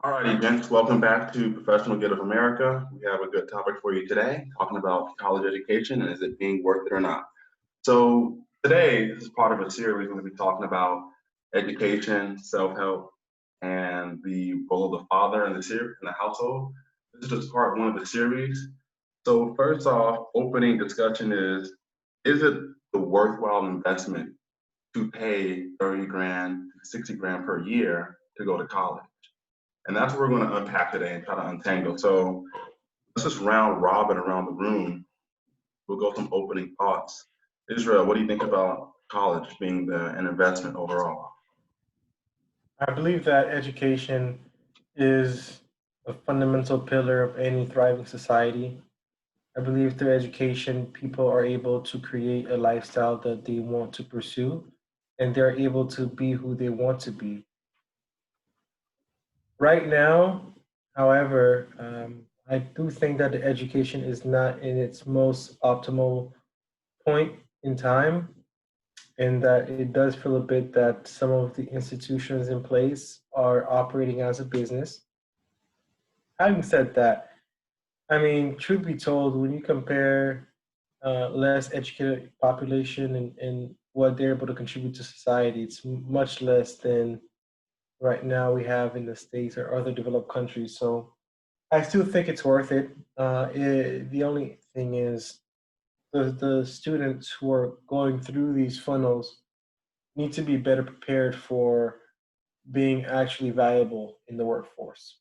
All righty, gents, welcome back to Professional Good of America. We have a good topic for you today, talking about college education and is it being worth it or not. So today, this is part of a series we're going to be talking about education, self-help, and the role of the father in the household. This is just part one of the series. So first off, opening discussion is it the worthwhile investment to pay 30 grand, 60 grand per year to go to college? And that's what we're going to unpack today and try to untangle. So let's just round robin around the room. We'll go some opening thoughts. Israel, what do you think about college being an investment overall? I believe that education is a fundamental pillar of any thriving society. I believe through education, people are able to create a lifestyle that they want to pursue, and they're able to be who they want to be. Right now, however, I do think that the education is not in its most optimal point in time, and that it does feel a bit that some of the institutions in place are operating as a business. Having said that, I mean, truth be told, when you compare less educated population and what they're able to contribute to society, it's much less than right now we have in the States or other developed countries. So I still think it's worth it. The only thing is the students who are going through these funnels need to be better prepared for being actually valuable in the workforce.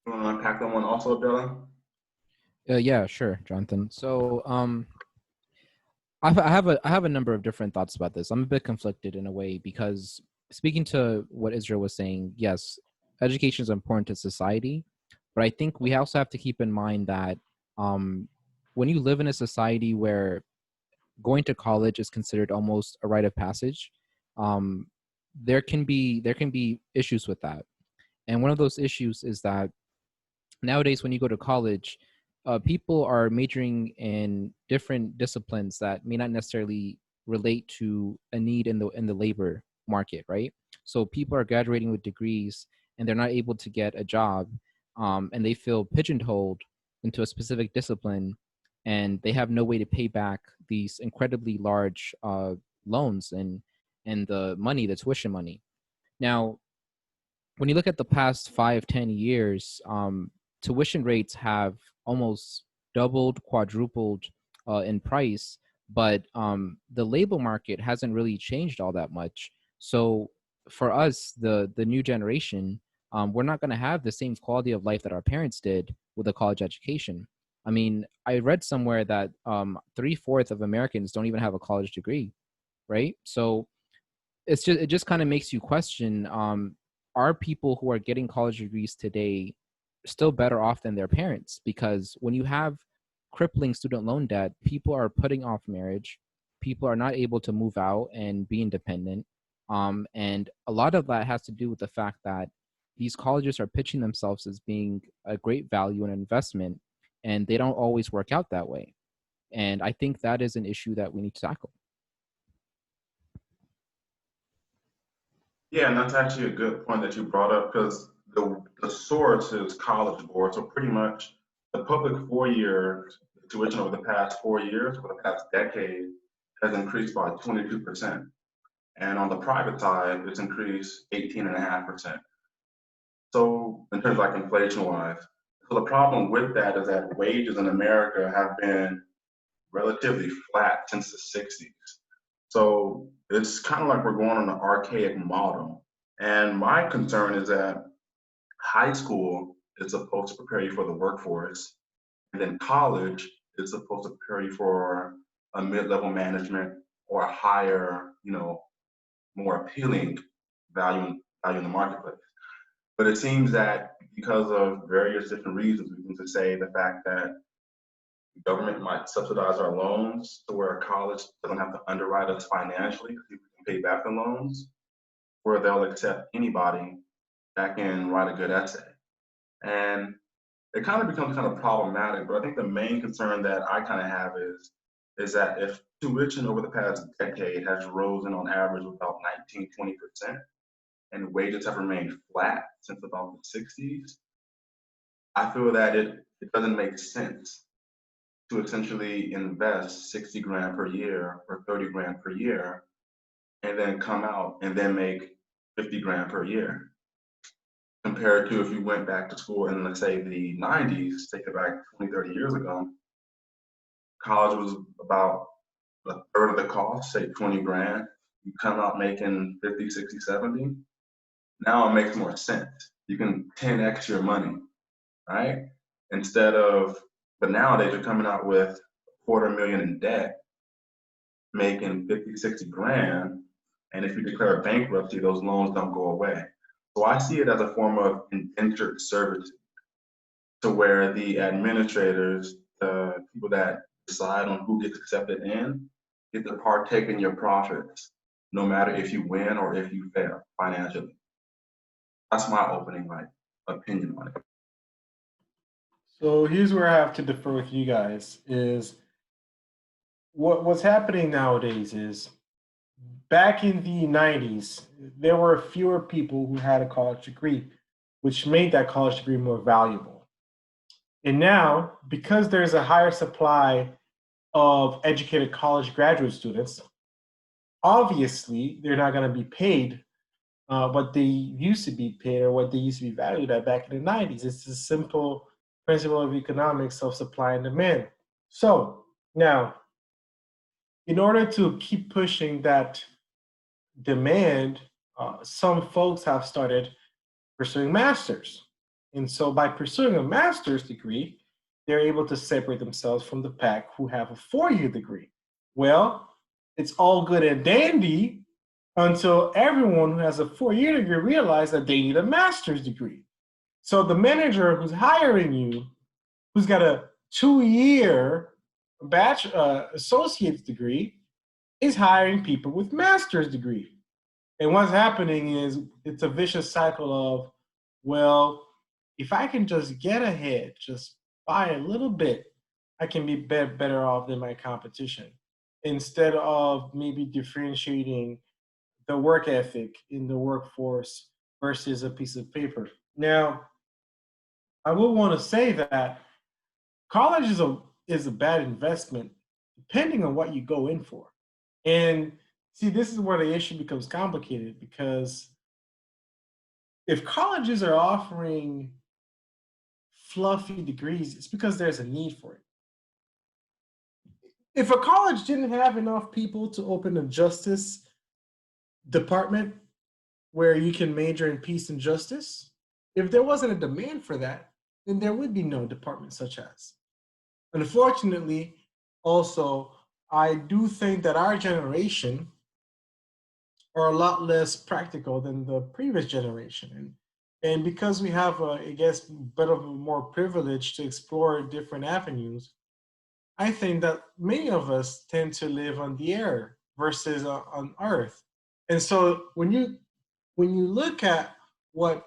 You want to unpack that one also, Abdullah? Yeah, sure, Jonathan. I have a number of different thoughts about this. I'm a bit conflicted in a way because speaking to what Israel was saying, yes, education is important to society, but I think we also have to keep in mind that um, when you live in a society where going to college is considered almost a rite of passage, um, there can be issues with that. And one of those issues is that nowadays when you go to college, people are majoring in different disciplines that may not necessarily relate to a need in the labor market, right? So people are graduating with degrees and they're not able to get a job, and they feel pigeonholed into a specific discipline, and they have no way to pay back these incredibly large loans and the tuition money. Now, when you look at the past 5, 10 years, tuition rates have almost doubled, quadrupled in price, but the labor market hasn't really changed all that much. So for us, the new generation, we're not going to have the same quality of life that our parents did with a college education. I mean, I read somewhere that 3/4 of Americans don't even have a college degree, right? So it just kind of makes you question, are people who are getting college degrees today still better off than their parents? Because when you have crippling student loan debt, people are putting off marriage, people are not able to move out and be independent, and a lot of that has to do with the fact that these colleges are pitching themselves as being a great value and investment, and they don't always work out that way. And I think that is an issue that we need to tackle. Yeah, and that's actually a good point that you brought up because the source is College Board. So pretty much the public 4 year tuition over the past 4 years, over the past decade, has increased by 22%. And on the private side, it's increased 18.5%. So in terms of like inflation wise, so the problem with that is that wages in America have been relatively flat since the 60s. So it's kind of like we're going on an archaic model. And my concern is that high school is supposed to prepare you for the workforce, and then college is supposed to prepare you for a mid-level management or a higher, more appealing value in the marketplace. But it seems that because of various different reasons, we can just say the fact that the government might subsidize our loans to where a college doesn't have to underwrite us financially because people can pay back the loans, where they'll accept anybody that can write a good essay. And it kind of becomes kind of problematic. But I think the main concern that I kind of have is that if tuition over the past decade has risen on average about 19-20%, and wages have remained flat since about the 60s, I feel that it doesn't make sense to essentially invest 60 grand per year or 30 grand per year and then come out and then make 50 grand per year. Compared to if you went back to school in, let's say, the 90s, take it back 20, 30 years ago, college was about a third of the cost, say 20 grand. You come out making 50, 60, 70. Now it makes more sense. You can 10x your money, right? Instead of, but nowadays you're coming out with $250,000 in debt, making 50, 60 grand. And if you declare bankruptcy, those loans don't go away. So I see it as a form of indentured servitude, to where the administrators, the people that decide on who gets accepted in, get to partake in your profits, no matter if you win or if you fail financially. That's my opening opinion on it. So here's where I have to defer with you guys is what's happening nowadays is back in the 90s, there were fewer people who had a college degree, which made that college degree more valuable. And now, because there's a higher supply of educated college graduate students, obviously they're not going to be paid what they used to be paid or what they used to be valued at back in the 90s. It's a simple principle of economics of supply and demand. So now, in order to keep pushing that demand, some folks have started pursuing masters. And so by pursuing a master's degree, they're able to separate themselves from the pack who have a 4-year degree. Well, it's all good and dandy until everyone who has a 4-year degree realizes that they need a master's degree. So the manager who's hiring you, who's got a 2-year associate's degree, is hiring people with master's degree. And what's happening is it's a vicious cycle of, well, if I can just get ahead, just by a little bit, I can be better off than my competition. Instead of maybe differentiating the work ethic in the workforce versus a piece of paper. Now, I will want to say that college is a bad investment depending on what you go in for. And see, this is where the issue becomes complicated because if colleges are offering fluffy degrees, it's because there's a need for it. If a college didn't have enough people to open a justice department where you can major in peace and justice, if there wasn't a demand for that, then there would be no department such as. Unfortunately, also, I do think that our generation are a lot less practical than the previous generation. And because we have, I guess, bit of more privilege to explore different avenues, I think that many of us tend to live on the air versus on earth. And so when you look at what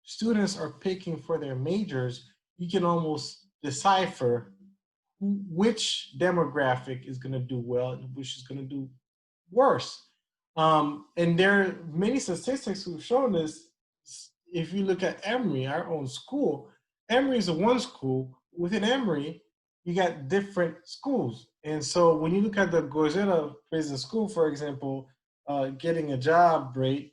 students are picking for their majors, you can almost decipher which demographic is going to do well and which is going to do worse. And there are many statistics who've shown this. If you look at Emory, our own school, Emory is a one school. Within Emory, you got different schools. And so when you look at the Gorzilla Prison School, for example, getting a job rate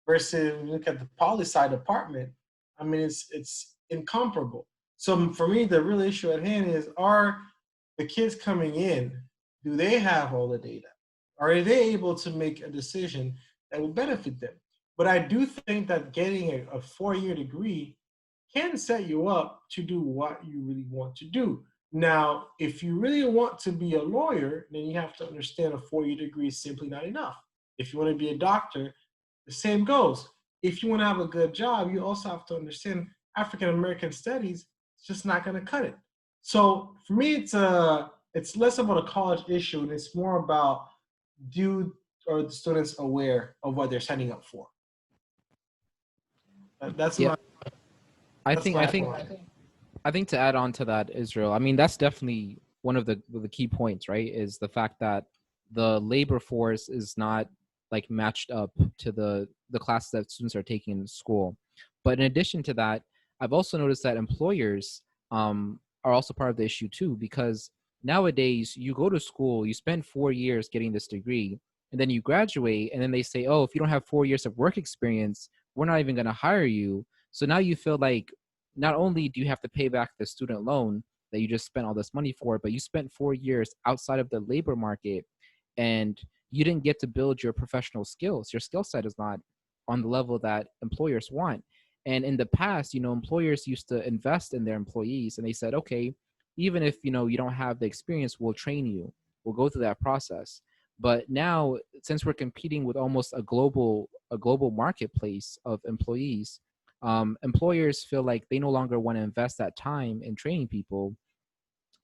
versus when you look at the poli-sci department, I mean, it's incomparable. So for me, the real issue at hand is, are the kids coming in, do they have all the data? Are they able to make a decision that will benefit them? But I do think that getting a 4-year degree can set you up to do what you really want to do. Now, if you really want to be a lawyer, then you have to understand a 4-year degree is simply not enough. If you want to be a doctor, the same goes. If you want to have a good job, you also have to understand African American studies. It's just not going to cut it. So for me, it's less about a college issue, and it's more about, are the students aware of what they're signing up for? That's Yeah, my. I That's think my I think point. I think to add on to that, Israel, I mean, that's definitely one of the key points, right? Is the fact that the labor force is not like matched up to the classes that students are taking in school. But in addition to that, I've also noticed that employers are also part of the issue too, because nowadays you go to school, you spend 4 years getting this degree, and then you graduate, and then they say, oh, if you don't have 4 years of work experience, we're not even going to hire you. So now you feel like not only do you have to pay back the student loan that you just spent all this money for, but you spent 4 years outside of the labor market and you didn't get to build your professional skills. Your skill set is not on the level that employers want. And in the past, employers used to invest in their employees and they said, okay, even if, you don't have the experience, we'll train you. We'll go through that process. But now, since we're competing with almost a global marketplace of employees, employers feel like they no longer want to invest that time in training people.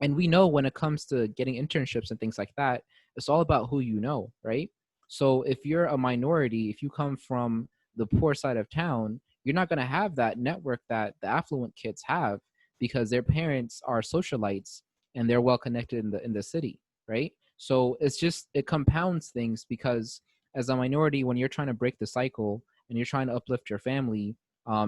And we know when it comes to getting internships and things like that, it's all about who you know, right? So if you're a minority, if you come from the poor side of town, you're not going to have that network that the affluent kids have because their parents are socialites and they're well connected in the city, right? So it compounds things because as a minority, when you're trying to break the cycle and you're trying to uplift your family,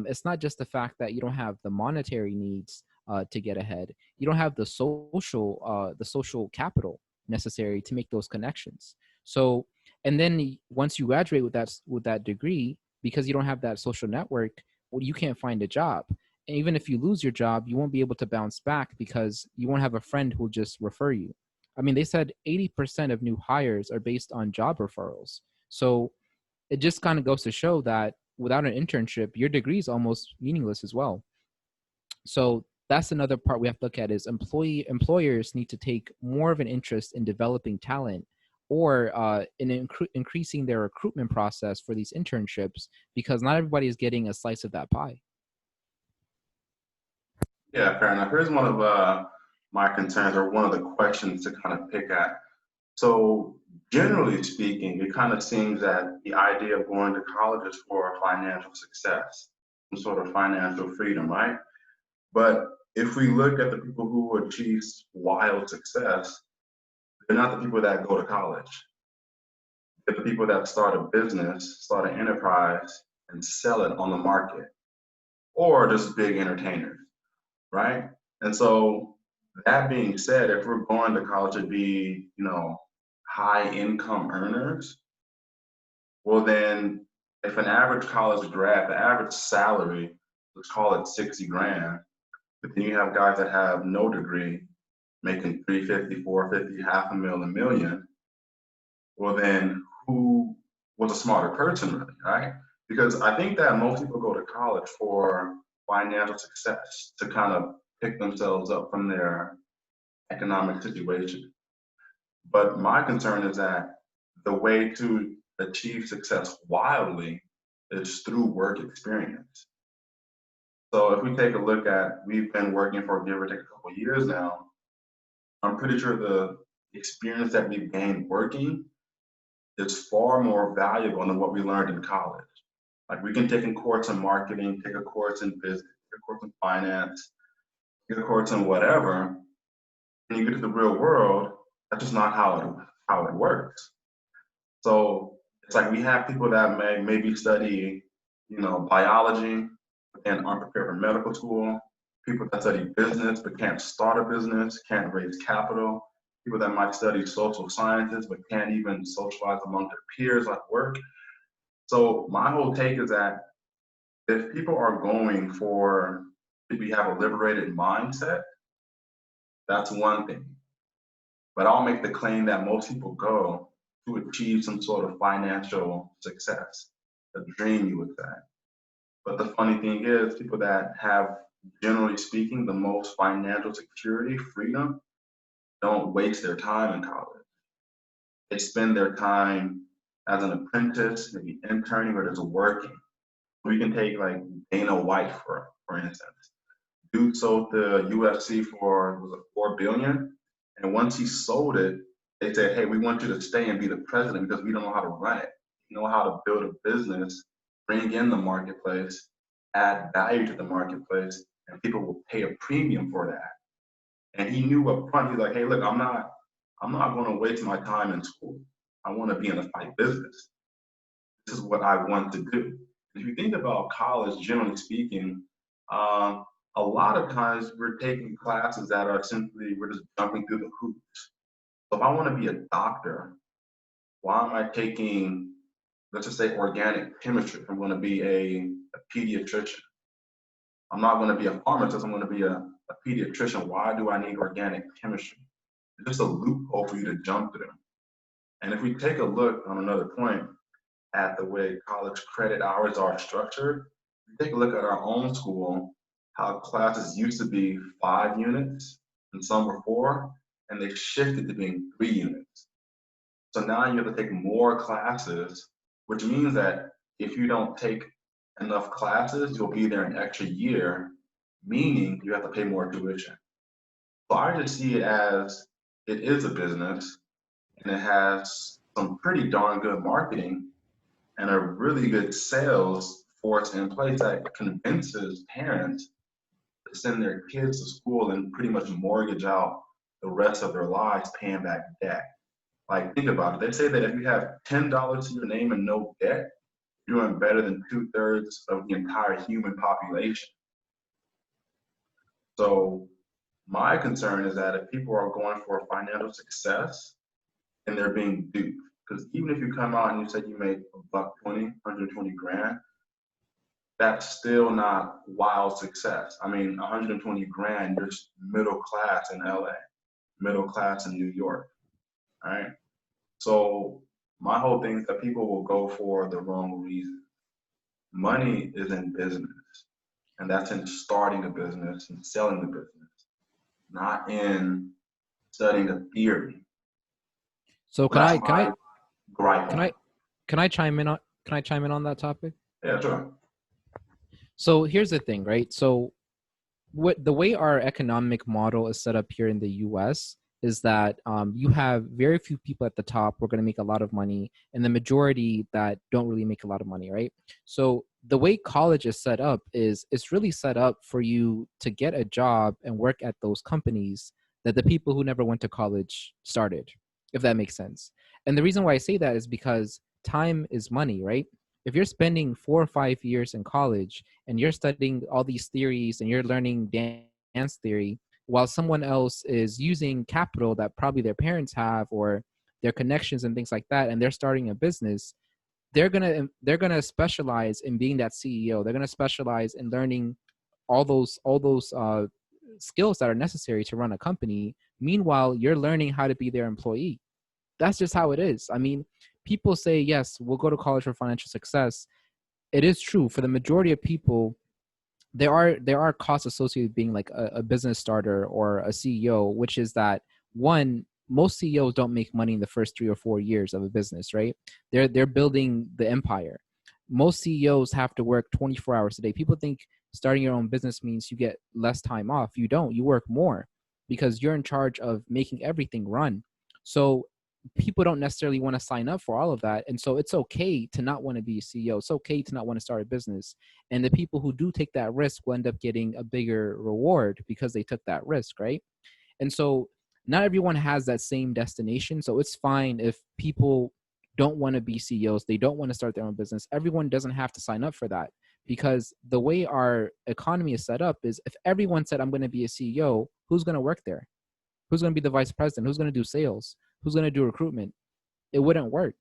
it's not just the fact that you don't have the monetary needs to get ahead. You don't have the social capital necessary to make those connections. So, and then once you graduate with that degree, because you don't have that social network, well, you can't find a job. And even if you lose your job, you won't be able to bounce back because you won't have a friend who'll just refer you. I mean, they said 80% of new hires are based on job referrals. So it just kind of goes to show that without an internship, your degree is almost meaningless as well. So that's another part we have to look at is employers need to take more of an interest in developing talent or in increasing their recruitment process for these internships because not everybody is getting a slice of that pie. Yeah, fair enough. Here's one of my concerns, or one of the questions to kind of pick at. So, generally speaking, it kind of seems that the idea of going to college is for financial success, some sort of financial freedom, right? But if we look at the people who achieve wild success, they're not the people that go to college. They're the people that start a business, start an enterprise, and sell it on the market, or just big entertainers, right? And so, that being said, if we're going to college to be, high income earners, well, then if an average college grad, the average salary, let's call it 60 grand, but then you have guys that have no degree making 350, 450, half a million, a million, well, then who was a smarter person, really, right? Because I think that most people go to college for financial success to kind of pick themselves up from their economic situation. But my concern is that the way to achieve success wildly is through work experience. So if we take a look at, we've been working for give or take a couple of years now, I'm pretty sure the experience that we've gained working is far more valuable than what we learned in college. Like we can take a course in marketing, take a course in business, take a course in finance, take a course in whatever, and you get to the real world, that's just not how it works. So it's like we have people that may maybe study, biology and aren't prepared for medical school, people that study business but can't start a business, can't raise capital, people that might study social sciences but can't even socialize among their peers like work. So my whole take is that if people are going for, if we have a liberated mindset, that's one thing. But I'll make the claim that most people go to achieve some sort of financial success, a dream, you would say. But the funny thing is, people that have, generally speaking, the most financial security, freedom, don't waste their time in college. They spend their time as an apprentice, maybe interning or just working. We can take like Dana White for instance. Dude sold the UFC for was it 4 billion, and once he sold it, they said, "Hey, we want you to stay and be the president because we don't know how to run it. We know how to build a business, bring in the marketplace, add value to the marketplace, and people will pay a premium for that. And he knew up front, he's like, hey, look, I'm not going to waste my time in school. I want to be in the fight business. This is what I want to do. If you think about college, generally speaking, um, a lot of times we're taking classes that are simply, we're just jumping through the hoops. So if I want to be a doctor, why am I taking, let's just say, organic chemistry? If I'm going to be a pediatrician. I'm not going to be a pharmacist, I'm going to be a pediatrician. Why do I need organic chemistry? It's just a loophole for you to jump through. And if we take a look on another point at the way college credit hours are structured, we take a look at our own school, how classes used to be 5 units and some were 4, and they shifted to being 3 units. So now you have to take more classes, which means that if you don't take enough classes, you'll be there an extra year, meaning you have to pay more tuition. So I just see it as it is a business and it has some pretty darn good marketing and a really good sales force in place that convinces parents to send their kids to school and pretty much mortgage out the rest of their lives paying back debt. Like, think about it. They say that if you have $10 to your name and no debt, you're doing better than 2/3 of the entire human population. So my concern is that if people are going for financial success and they're being duped, because even if you come out and you say you make $120, 120 grand, that's still not wild success. I mean, 120 grand, you're middle class in LA, middle class in New York, all right? So my whole thing is that people will go for the wrong reason. Money is in business, and that's in starting a business and selling the business, not in studying a theory. So So that's my gripe can on I it. can I chime in on that topic? Yeah, sure. So here's the thing, right? So what the way our economic model is set up here in the US is that you have very few people at the top who are going to make a lot of money and the majority that don't really make a lot of money, right? So the way college is set up is it's really set up for you to get a job and work at those companies that the people who never went to college started, if that makes sense. And the reason why I say that is because time is money, right? If you're spending 4 or 5 years in college and you're studying all these theories and you're learning dance theory while someone else is using capital that probably their parents have or their connections and things like that, and they're starting a business, they're gonna specialize in being that CEO. They're gonna specialize in learning all those skills that are necessary to run a company. Meanwhile, you're learning how to be their employee. That's just how it is. I mean, people say, yes, we'll go to college for financial success. It is true for the majority of people. There are costs associated with being like a business starter or a CEO, which is that one, most CEOs don't make money in the first 3 or 4 years of a business, right? They're building the empire. Most CEOs have to work 24 hours a day. People think starting your own business means you get less time off. You don't. You work more because you're in charge of making everything run. So people don't necessarily want to sign up for all of that. And so it's okay to not want to be a CEO. It's okay to not want to start a business. And the people who do take that risk will end up getting a bigger reward because they took that risk, right? And so not everyone has that same destination. So it's fine if people don't want to be CEOs, they don't want to start their own business. Everyone doesn't have to sign up for that because the way our economy is set up is if everyone said, I'm going to be a CEO, who's going to work there? Who's going to be the vice president? Who's going to do sales? Who's going to do recruitment? It wouldn't work.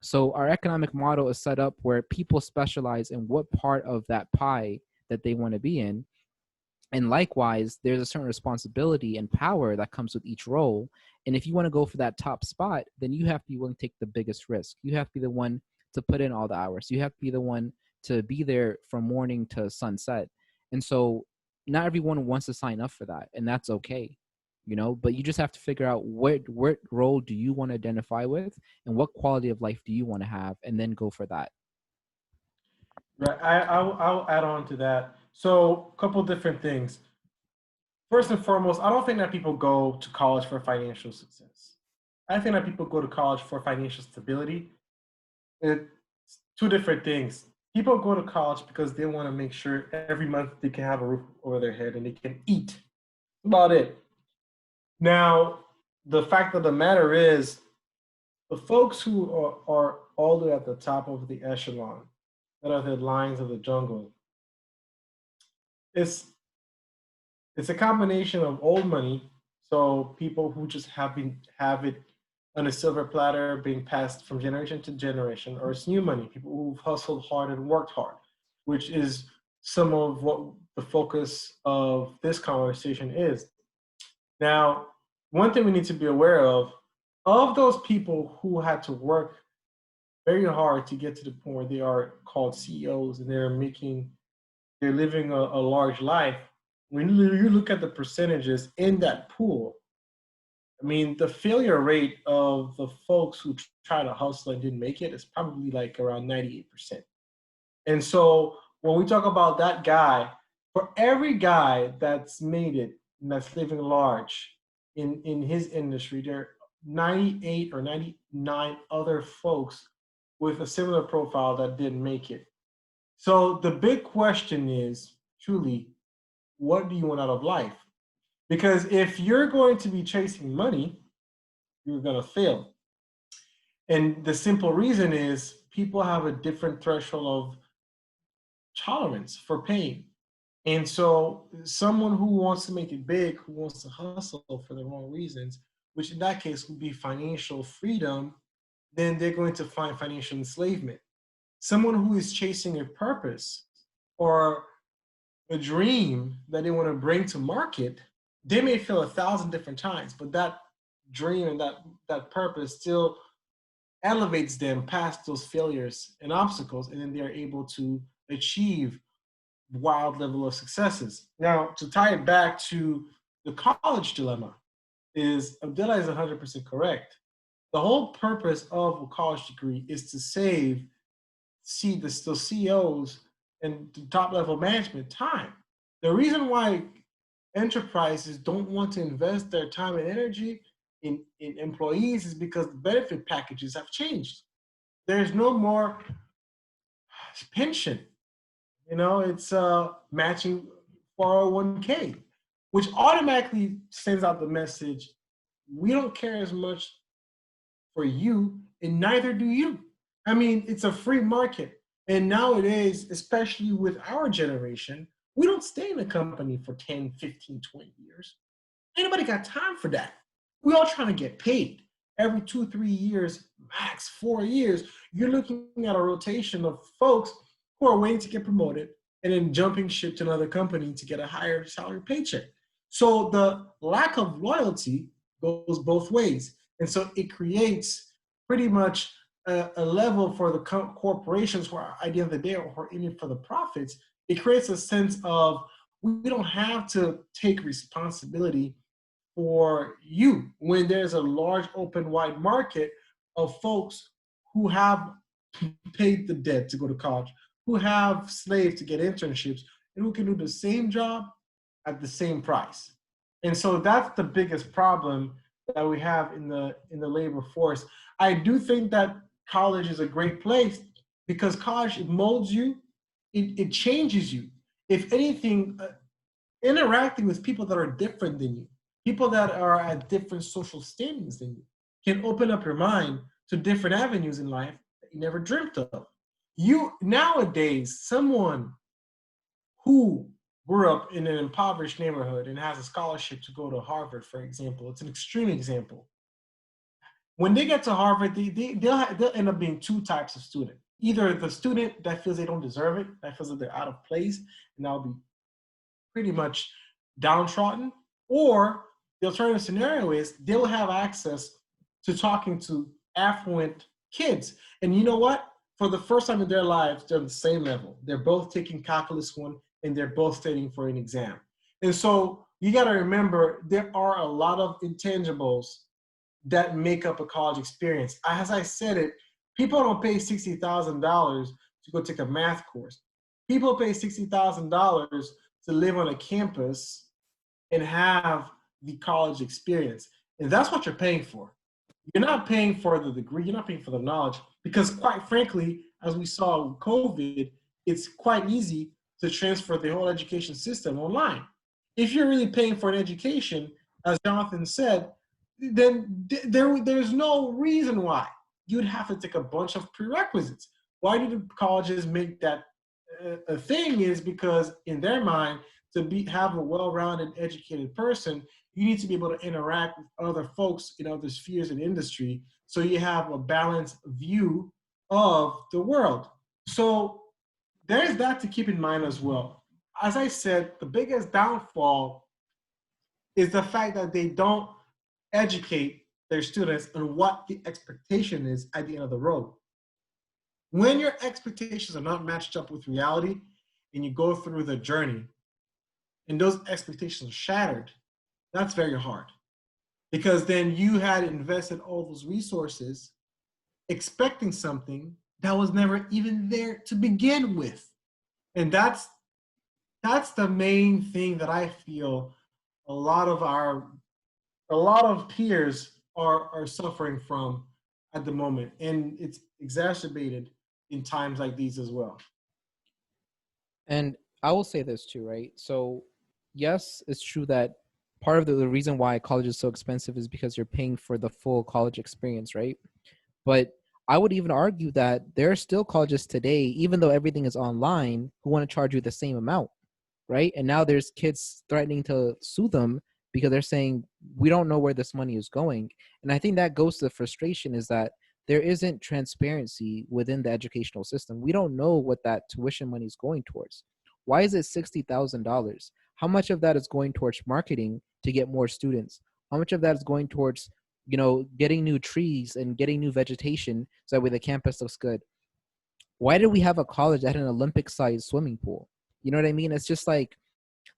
So our economic model is set up where people specialize in what part of that pie that they want to be in. And likewise, there's a certain responsibility and power that comes with each role. And if you want to go for that top spot, then you have to be willing to take the biggest risk. You have to be the one to put in all the hours. You have to be the one to be there from morning to sunset. And so not everyone wants to sign up for that, and that's okay. But you just have to figure out what role do you want to identify with and what quality of life do you want to have, and then go for that. Right. I'll add on to that. So, a couple different things. First and foremost, I don't think that people go to college for financial success. I think that people go to college for financial stability. It's two different things. people go to college because they want to make sure every month they can have a roof over their head and they can eat. About it. Now, the fact of the matter is, the folks who are all the way at the top of the echelon, that are the lions of the jungle, it's it's a combination of old money, so people who just have it on a silver platter being passed from generation to generation, or it's new money, people who've hustled hard and worked hard, which is some of what the focus of this conversation is. Now, one thing we need to be aware of those people who had to work very hard to get to the point where they are called CEOs and they're living a large life. When you look at the percentages in that pool, I mean, the failure rate of the folks who try to hustle and didn't make it is probably like around 98%. And so when we talk about that guy, for every guy that's made it and that's living large in his industry, there are 98 or 99 other folks with a similar profile that didn't make it. So the big question is truly, what do you want out of life? Because if you're going to be chasing money, you're going to fail. And the simple reason is people have a different threshold of tolerance for pain. And so someone who wants to make it big, who wants to hustle for the wrong reasons, which in that case would be financial freedom, then they're going to find financial enslavement. Someone who is chasing a purpose or a dream that they want to bring to market, they may fail 1,000 different times, but that dream and that purpose still elevates them past those failures and obstacles, and then they're able to achieve wild level of successes. Now, to tie it back to the college dilemma, is Abdullah is 100% correct. The whole purpose of a college degree is to save the CEOs and the top level management time. The reason why enterprises don't want to invest their time and energy in employees is because the benefit packages have changed. There's no more pension. It's matching 401k, which automatically sends out the message, we don't care as much for you, and neither do you. I mean, it's a free market. And nowadays, especially with our generation, we don't stay in a company for 10, 15, 20 years. Anybody got time for that? We all trying to get paid. Every 2, 3 years, max 4 years, you're looking at a rotation of folks who are waiting to get promoted and then jumping ship to another company to get a higher salary paycheck. So the lack of loyalty goes both ways. And so it creates pretty much a level for the corporations who are, at the end of the day, who are in it for the profits. It creates a sense of, we don't have to take responsibility for you when there's a large open wide market of folks who have paid the debt to go to college, who have slaved to get internships, and who can do the same job at the same price. And so that's the biggest problem that we have in the labor force. I do think that college is a great place because college, it molds you, it changes you. If anything, interacting with people that are different than you, people that are at different social standings than you, can open up your mind to different avenues in life that you never dreamt of. You nowadays, someone who grew up in an impoverished neighborhood and has a scholarship to go to Harvard, for example, it's an extreme example. When they get to Harvard, they'll end up being two types of student. Either the student that feels they don't deserve it, that feels that they're out of place, and that'll be pretty much downtrodden, or the alternative scenario is they'll have access to talking to affluent kids. And you know what? For the first time in their lives, they're on the same level. They're both taking Calculus 1 and they're both studying for an exam. And so you got to remember, there are a lot of intangibles that make up a college experience. As I said it, people don't pay $60,000 to go take a math course. People pay $60,000 to live on a campus and have the college experience. And that's what you're paying for. You're not paying for the degree, you're not paying for the knowledge, because quite frankly, as we saw with COVID, it's quite easy to transfer the whole education system online. If you're really paying for an education, as Jonathan said, then there's no reason why you'd have to take a bunch of prerequisites. Why do the colleges make that a thing? Is because in their mind, to have a well-rounded, educated person, you need to be able to interact with other folks in other spheres in industry, so you have a balanced view of the world. So there's that to keep in mind as well. As I said, the biggest downfall is the fact that they don't educate their students on what the expectation is at the end of the road. When your expectations are not matched up with reality and you go through the journey and those expectations are shattered, that's very hard. Because then you had invested all those resources expecting something that was never even there to begin with. And that's the main thing that I feel a lot of peers are suffering from at the moment, and it's exacerbated in times like these as well. And I will say this too, right? So, yes, it's true that part of the reason why college is so expensive is because you're paying for the full college experience, right? But I would even argue that there are still colleges today, even though everything is online, who want to charge you the same amount, right? And now there's kids threatening to sue them because they're saying, we don't know where this money is going. And I think that goes to the frustration, is that there isn't transparency within the educational system. We don't know what that tuition money is going towards. Why is it $60,000? How much of that is going towards marketing to get more students? How much of that is going towards, getting new trees and getting new vegetation so that way the campus looks good? Why did we have a college that had an Olympic-sized swimming pool? You know what I mean? It's just like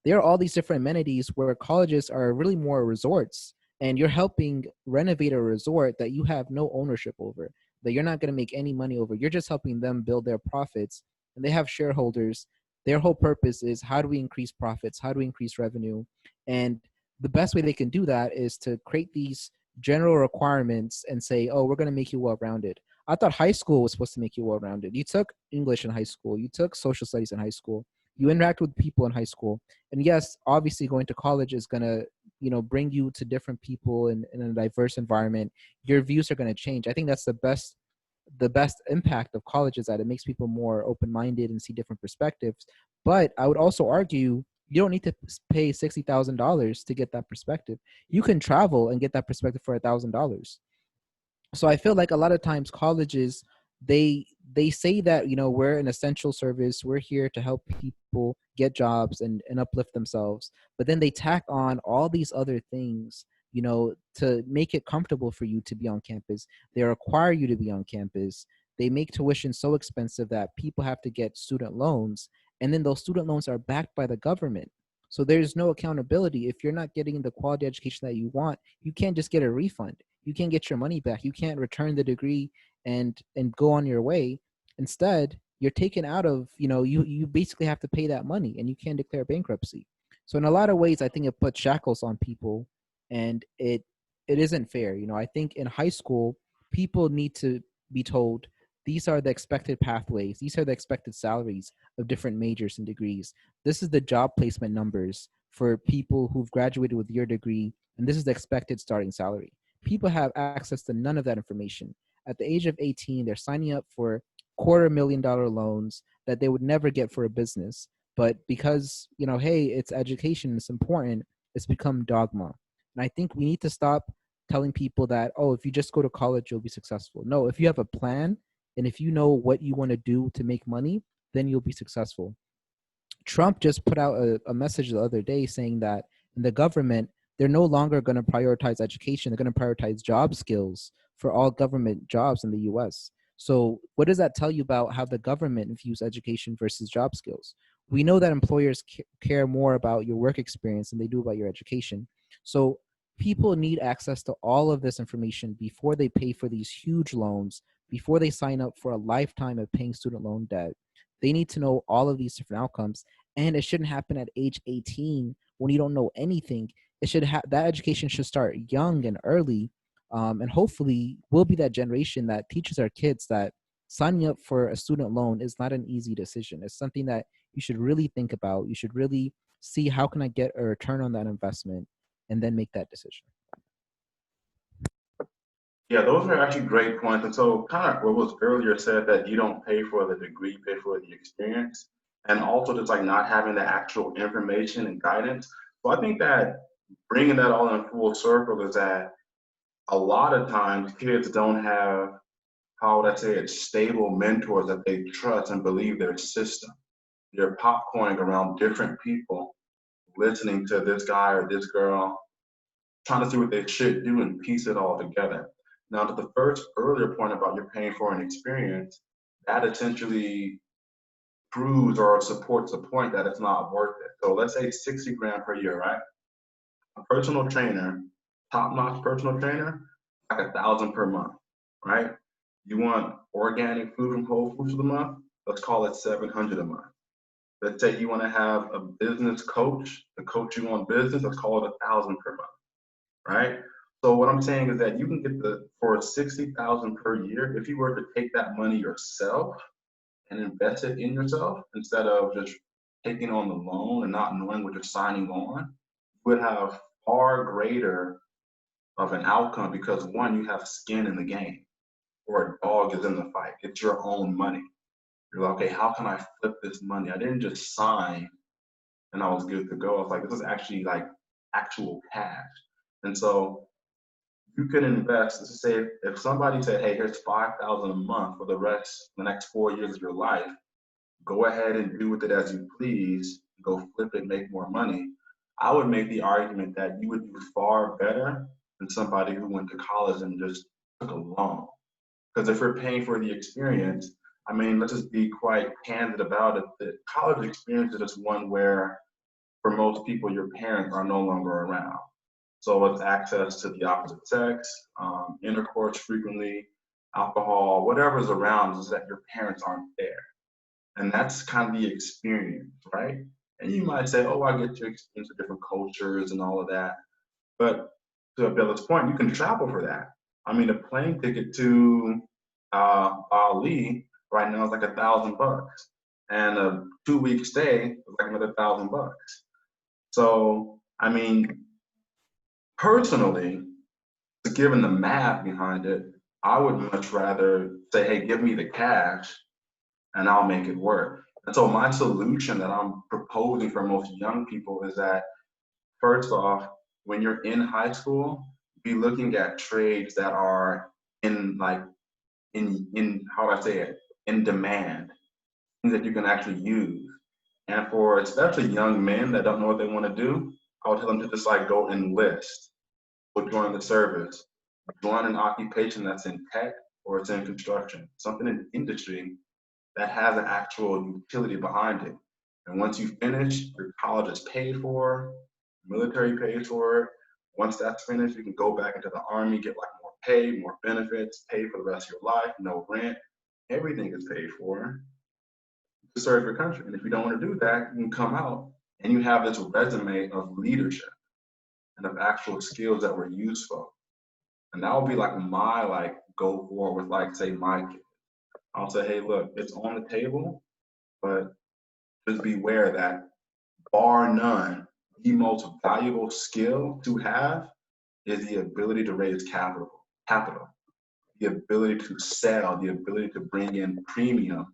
there are all these different amenities where colleges are really more resorts, and you're helping renovate a resort that you have no ownership over, that you're not going to make any money over. You're just helping them build their profits, and they have shareholders. Their whole purpose is, how do we increase profits? How do we increase revenue? And the best way they can do that is to create these general requirements and say, oh, we're going to make you well-rounded. I thought high school was supposed to make you well-rounded. You took English in high school. You took social studies in high school. You interact with people in high school. And yes, obviously going to college is going to, bring you to different people in a diverse environment. Your views are going to change. I think that's the best impact of college, is that it makes people more open-minded and see different perspectives. But I would also argue you don't need to pay $60,000 to get that perspective. You can travel and get that perspective for $1,000. So I feel like a lot of times colleges, they say that, we're an essential service, we're here to help people get jobs and uplift themselves, but then they tack on all these other things, to make it comfortable for you to be on campus. They require you to be on campus. They make tuition so expensive that people have to get student loans, and then those student loans are backed by the government. So there's no accountability. If you're not getting the quality education that you want, you can't just get a refund. You can't get your money back. You can't return the degree and go on your way. Instead, you're taken out of, you basically have to pay that money, and you can't declare bankruptcy. So in a lot of ways, I think it puts shackles on people, and it isn't fair. I think in high school, people need to be told, these are the expected pathways, these are the expected salaries of different majors and degrees. This is the job placement numbers for people who've graduated with your degree, and this is the expected starting salary. People have access to none of that information. At the age of 18, they're signing up for $250,000 loans that they would never get for a business. But because, hey, it's education, it's important, it's become dogma. And I think we need to stop telling people that, oh, if you just go to college, you'll be successful. No, if you have a plan and if you know what you want to do to make money, then you'll be successful. Trump just put out a message the other day saying that in the government, they're no longer going to prioritize education. They're going to prioritize job skills for all government jobs in the US. So what does that tell you about how the government views education versus job skills? We know that employers care more about your work experience than they do about your education. So people need access to all of this information before they pay for these huge loans, before they sign up for a lifetime of paying student loan debt. They need to know all of these different outcomes. And it shouldn't happen at age 18 when you don't know anything. It should that education should start young and early, and hopefully we'll be that generation that teaches our kids that signing up for a student loan is not an easy decision. It's something that you should really think about. You should really see, how can I get a return on that investment, and then make that decision. Yeah, those are actually great points. And so, kind of what was earlier said, that you don't pay for the degree, you pay for the experience, and also just like not having the actual information and guidance. So I think that bringing that all in full circle is that a lot of times kids don't have, how would I say it, stable mentors that they trust and believe their system. They're popcorning around different people, listening to this guy or this girl, trying to see what they should do and piece it all together. Now, to the first earlier point about you're paying for an experience, that essentially proves or supports the point that it's not worth it. So let's say 60 grand per year, right? A personal trainer, top-notch personal trainer, like 1,000 per month, right? You want organic food from Whole Foods for the month? Let's call it 700 a month. Let's say you want to have a business coach to coach you on business. Let's call it 1,000 per month, right? So what I'm saying is that you can get for 60,000 per year, if you were to take that money yourself and invest it in yourself instead of just taking on the loan and not knowing what you're signing on, you would have far greater of an outcome, because one, you have skin in the game, or a dog is in the fight. It's your own money. You're like, okay, how can I flip this money? I didn't just sign and I was good to go. I was like, this is actually like actual cash. And so you can invest, let's say if somebody said, hey, here's 5,000 a month for the next 4 years of your life, go ahead and do with it as you please, go flip it, make more money. I would make the argument that you would do far better than somebody who went to college and just took a loan. Because if we're paying for the experience, I mean, let's just be quite candid about it. The college experience is just one where, for most people, your parents are no longer around. So it's access to the opposite sex, intercourse frequently, alcohol, whatever's around is that your parents aren't there. And that's kind of the experience, right? And you might say, oh, I get to experience the different cultures and all of that. But to Abila's point, you can travel for that. I mean, a plane ticket to Bali right now is like $1,000, and a 2-week stay is like another $1,000. So, I mean, personally, given the math behind it, I would much rather say, hey, give me the cash and I'll make it work. And so my solution that I'm proposing for most young people is that, first off, when you're in high school, be looking at trades that are in how do I say it, in demand, things that you can actually use. And for especially young men that don't know what they want to do, I would tell them to just like go enlist or join the service, join an occupation that's in tech or it's in construction, something in industry that has an actual utility behind it. And once you finish, your college is paid for, military pays for it. Once that's finished, you can go back into the army, get like more pay, more benefits, pay for the rest of your life, no rent, everything is paid for to serve your country. And if you don't want to do that, you can come out and you have this resume of leadership and of actual skills that were useful. And that would be like my like go forward with like say my kid. I'll say, hey, look, it's on the table, but just beware that bar none, the most valuable skill to have is the ability to raise capital, the ability to sell, the ability to bring in premium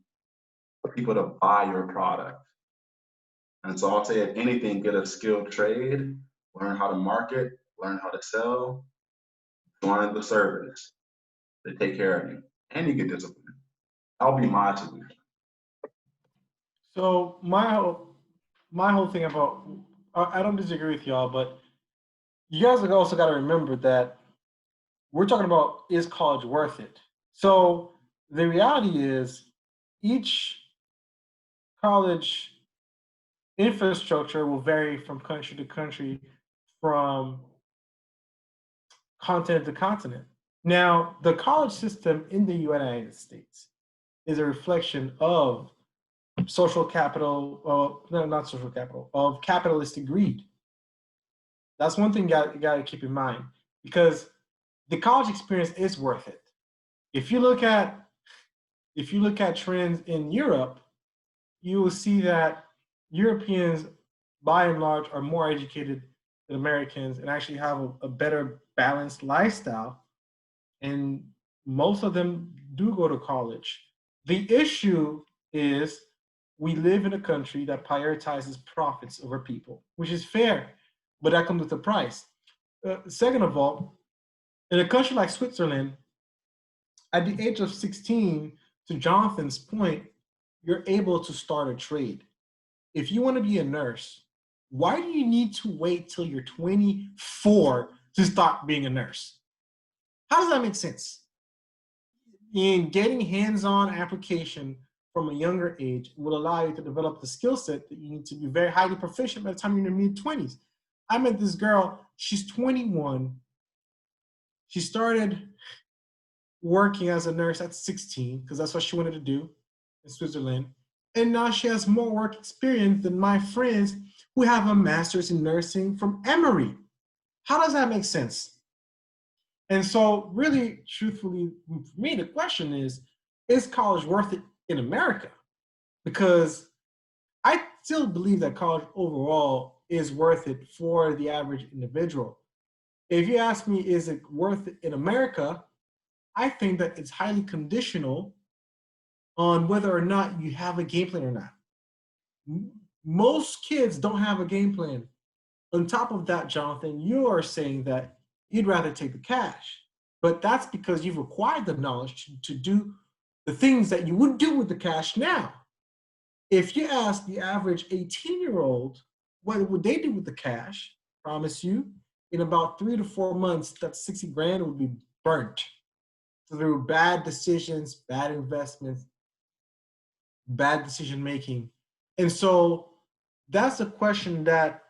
for people to buy your product. And so I'll say, if anything, get a skilled trade, learn how to market, learn how to sell, join the service. They take care of you, and you get disciplined. That'll be my solution. So my whole thing about, I don't disagree with y'all, but you guys have also got to remember that we're talking about, is college worth it? So the reality is each college infrastructure will vary from country to country, from continent to continent. Now, the college system in the United States is a reflection of social capital, no, not social capital, of capitalistic greed. That's one thing you got to keep in mind, because the college experience is worth it. If you look at if you look at trends in Europe, you will see that Europeans, by and large, are more educated than Americans and actually have a better balanced lifestyle. And most of them do go to college. The issue is we live in a country that prioritizes profits over people, which is fair, but that comes with a price. Second of all, in a country like Switzerland, at the age of 16, to Jonathan's point, you're able to start a trade. If you want to be a nurse, why do you need to wait till you're 24 to start being a nurse? How does that make sense? In getting hands-on application from a younger age will allow you to develop the skill set that you need to be very highly proficient by the time you're in your mid-20s. I met this girl, she's 21. She started working as a nurse at 16 because that's what she wanted to do in Switzerland. And now she has more work experience than my friends who have a master's in nursing from Emory. How does that make sense? And so really, truthfully, for me, the question is college worth it in America? Because I still believe that college overall is worth it for the average individual. If you ask me, is it worth it in America? I think that it's highly conditional on whether or not you have a game plan or not. Most kids don't have a game plan. On top of that, Jonathan, you are saying that you'd rather take the cash, but that's because you've acquired the knowledge to do the things that you would do with the cash now. If you ask the average 18-year-old what would they do with the cash, promise you, in about 3 to 4 months, that 60 grand would be burnt through bad decisions, bad investments, bad decision making. And so that's a question that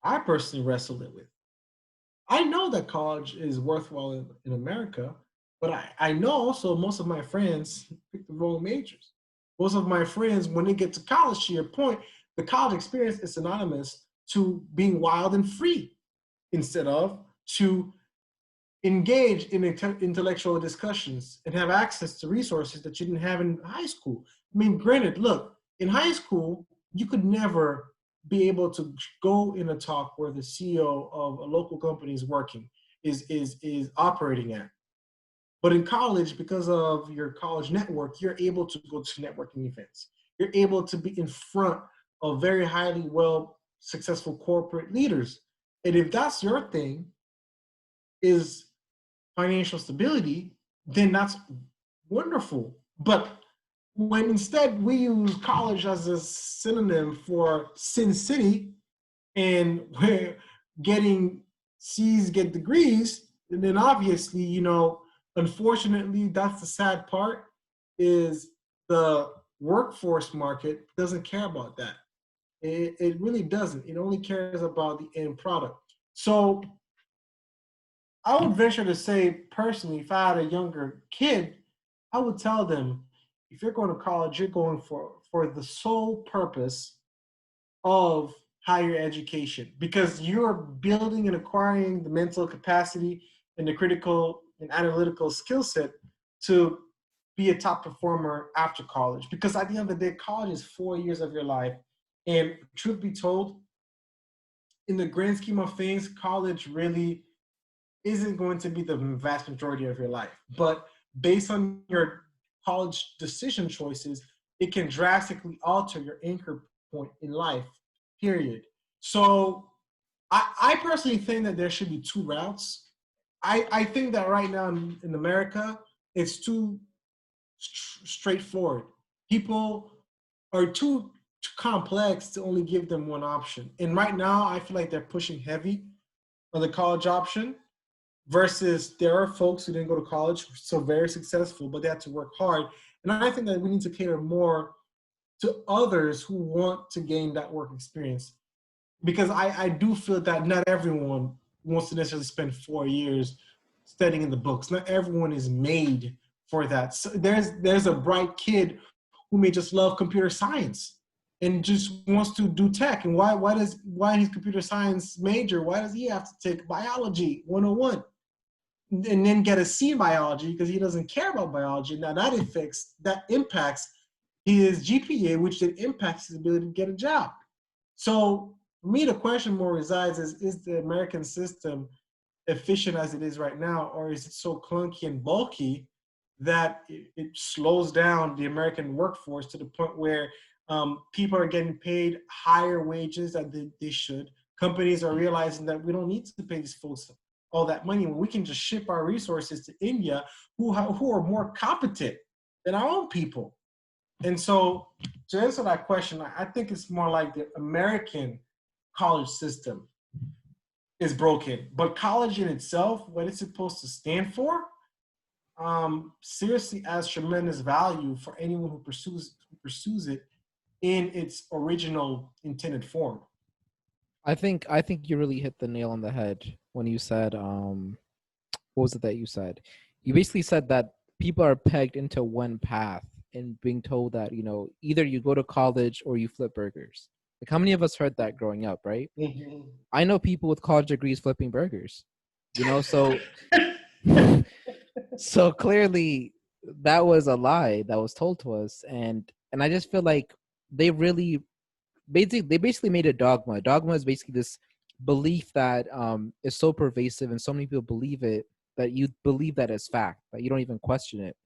I personally wrestle with. I know that college is worthwhile in America, but I know also most of my friends pick the wrong majors. Most of my friends, when they get to college, to your point, the college experience is synonymous to being wild and free instead of to engage in intellectual discussions and have access to resources that you didn't have in high school. I mean, granted, look, in high school, you could never be able to go in a talk where the CEO of a local company is working, is operating at. But in college, because of your college network, you're able to go to networking events. You're able to be in front of very highly well successful corporate leaders. And if that's your thing, is financial stability, then that's wonderful. But when instead we use college as a synonym for Sin City, and we're getting C's, get degrees, and then obviously, unfortunately, that's the sad part, is the workforce market doesn't care about that. It really doesn't. It only cares about the end product. So I would venture to say, personally, if I had a younger kid, I would tell them, if you're going to college, you're going for the sole purpose of higher education, because you're building and acquiring the mental capacity and the critical and analytical skill set to be a top performer after college. Because at the end of the day, college is 4 years of your life. And truth be told, in the grand scheme of things, college really isn't going to be the vast majority of your life. But based on your college decision choices, it can drastically alter your anchor point in life, period. So I personally think that there should be two routes. I think that right now in America, it's too straightforward. People are too complex to only give them one option. And right now, I feel like they're pushing heavy on the college option, versus there are folks who didn't go to college, so very successful, but they had to work hard. And I think that we need to cater more to others who want to gain that work experience. Because I do feel that not everyone wants to necessarily spend 4 years studying in the books. Not everyone is made for that. So there's a bright kid who may just love computer science and just wants to do tech. And why his computer science major, why does he have to take biology 101? and then get a C in biology because he doesn't care about biology. Now that impacts his GPA, which then impacts his ability to get a job. So for me, the question more resides is the American system efficient as it is right now, or is it so clunky and bulky that it slows down the American workforce to the point where people are getting paid higher wages than they should. Companies are realizing that we don't need to pay these folks all that money when we can just ship our resources to India, who are more competent than our own people. And so, to answer that question, I think it's more like the American college system is broken, but college in itself, what it's supposed to stand for, seriously has tremendous value for anyone who pursues it in its original intended form. I think you really hit the nail on the head when you said what was it that you said? You basically said that people are pegged into one path and being told that, either you go to college or you flip burgers. Like how many of us heard that growing up, right? Mm-hmm. I know people with college degrees flipping burgers. So so clearly that was a lie that was told to us, and I just feel like they really they basically made a dogma. Dogma is basically this belief that is so pervasive and so many people believe it that you believe that as fact, that you don't even question it.